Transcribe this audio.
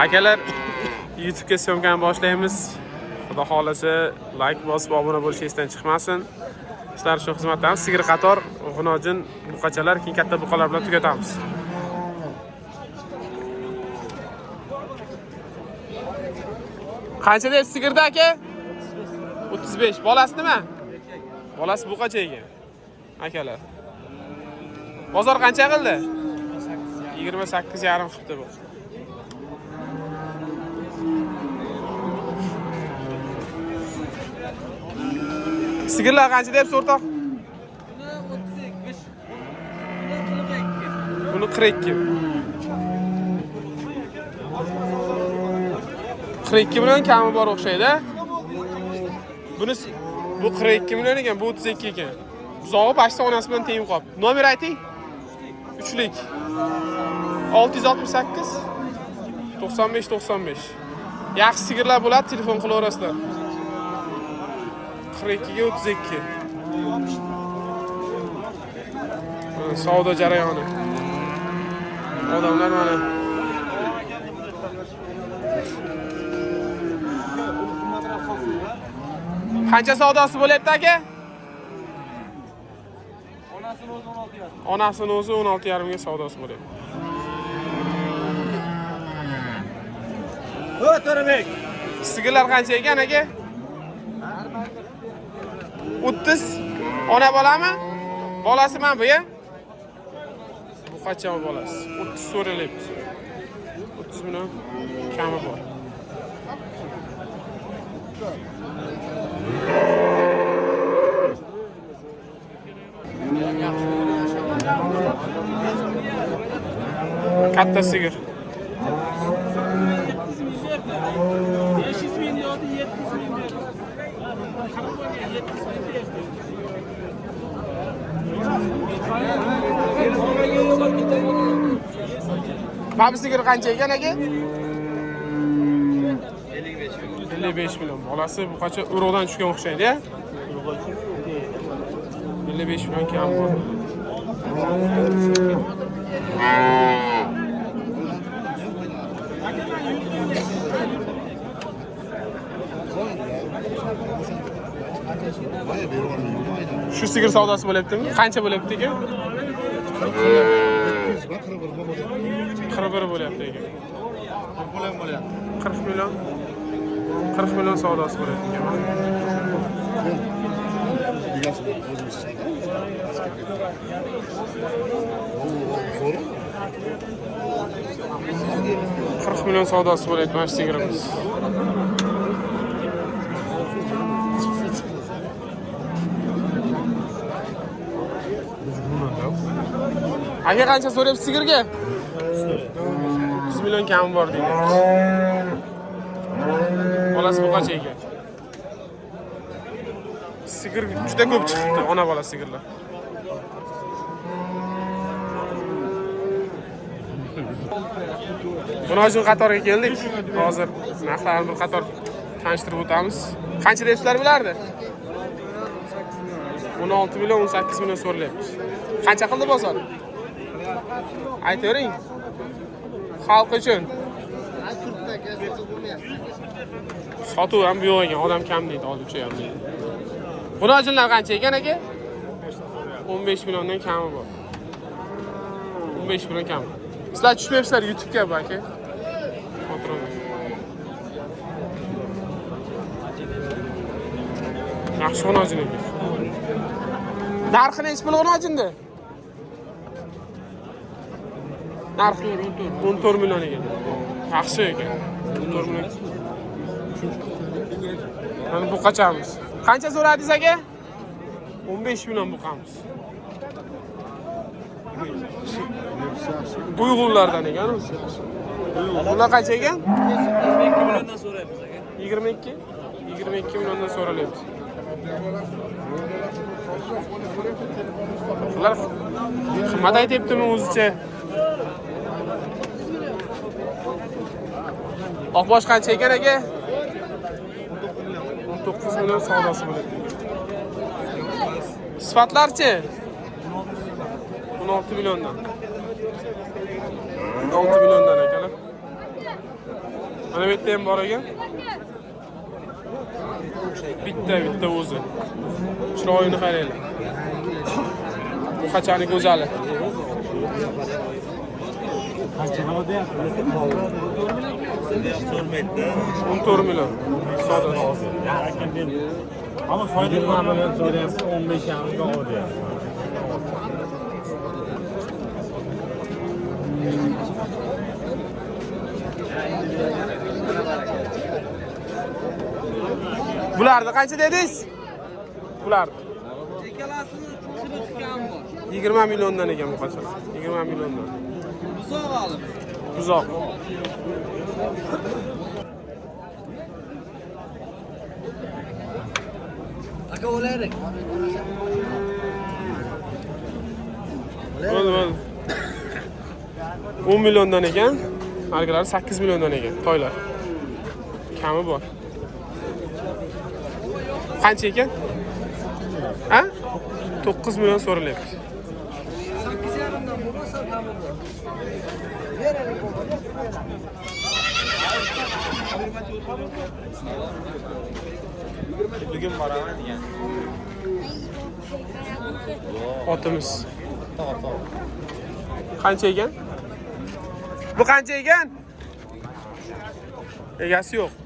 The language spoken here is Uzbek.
Akalar, YouTube'ga syomkani boshlaymiz. Xudo xolasa like bosib obuna bo'lishingizdan chiqmasin. Sizlar shu xizmatlarimiz sigir qator, g'unojin, buqachalar, keyin katta buqalar bilan tugatamiz. Qancha deb sigirda aka? 35. Bolasi nima? Bolasi buqacha ekan. Akalar. Bozor qancha qildi? 28,5 qilibdi bu. Sigirlar qancha deb o'rtoq? Buni 42. 42 million kami bor o'xshaydi. Buni bu 42 million ekan, bu 32 ekan. Buzog'i bashta onasi bilan teng qolib. Nomer ayting. 3lik. 668 95 95. Yaxshi sigirlar bo'ladi, telefon qilaverasizlar. 42 ga 32. Savdo jarayoni. Odamlar mana qancha savdosi bo'lyapti aka? Onasini o'zi 16,5 ga savdosi bo'lyapti. O To'rabek. Sigirlar qancha ekan aka? 30. Ona bolami? Bolasi men bu ya? Bu qancha bolasi? 30 so'ralyapti. 30 million kami bor. Katta sigir. 500 bin diyordu, 70 bin diyordu. Babi sigir qancha ekan aka? 55 million. Bolasi bu qancha urug'dan tushgan o'xshaydi-ya. 55 million kam bor. Shu sigir savdosi bo'lyaptimi? Qancha bo'lyapti ekan? 41 bo'lyapti ekan. 40 million. 40 million savdosi bo'lyapti ekan. $40 million savdosi bo'lyapti mana shu sigirimiz. Aka qancha so'rayapsiz sigirga? 30 million kami bor deyapti. Bolasi bu qancha ekan? Sigir juda ko'p chiqibdi, ona bola sigirlar. Bunojin qatoriga keldik. Hozir narxlarni bir qator tanishtirib o'tamiz. Qancha debsizlar bularni? 16 million, 18 million so'ralyapti. Qancha qildi bozor? Aytavering. Xalq uchun. Sotuv ham yo'q ekan, odam kam deydi, oluvchi ham deydi. Bunojinlar qancha ekan aka? 15 milliondan kami bor. 15 million kam. Sizlar tushmayapsizlar YouTube'ga bu aka. Yaxshi bunojin ekan. Narxi nechi pul bunojinda? Narxi 14 million ekan. Yaxshi ekan. 14 million. Mana bu qachamiz. Qancha so'radingiz aka? 15 million buqamiz. Uyg'urlardan ekan o'zi. Bular qancha ekan? 22 milliondan so'rayapmiz aka. 22? 22 milliondan so'ralyapti. Ular qimmat aytibdimi o'zicha? Oqbosh qancha ekan aka? 19 million savdosi bo'ladi. Sifatlarchi? 16 milliondan. 16 milliondan akalar. Mana bu yerda ham bor ekan. Bitta o'zi. Chiroyini qaranglar. Bu qachani go'zali. Sormaydi. 14 million. Savdosi. Ama soyda bilan so'rayapti, 15 yangga olyapti. Bularni qancha dedingiz? Bular Ikkalasini 40 kam bor. 20 milliondan ekan bu qachon. 20 milliondan. Buzoq olib. Buzoq. Aka o'laylik. Bo'ldi. 10 milliondan ekan. Haligilar 8 milliondan ekan toylar. Kami bor. Qancha ekan? Ha? 9 million so'ralyapti. 8,5 dan bo'lmasa kami bor. Bugun boraman degan. Otimiz. To'g'ri. Qancha ekan? Bu qancha ekan? Egasi yo'q.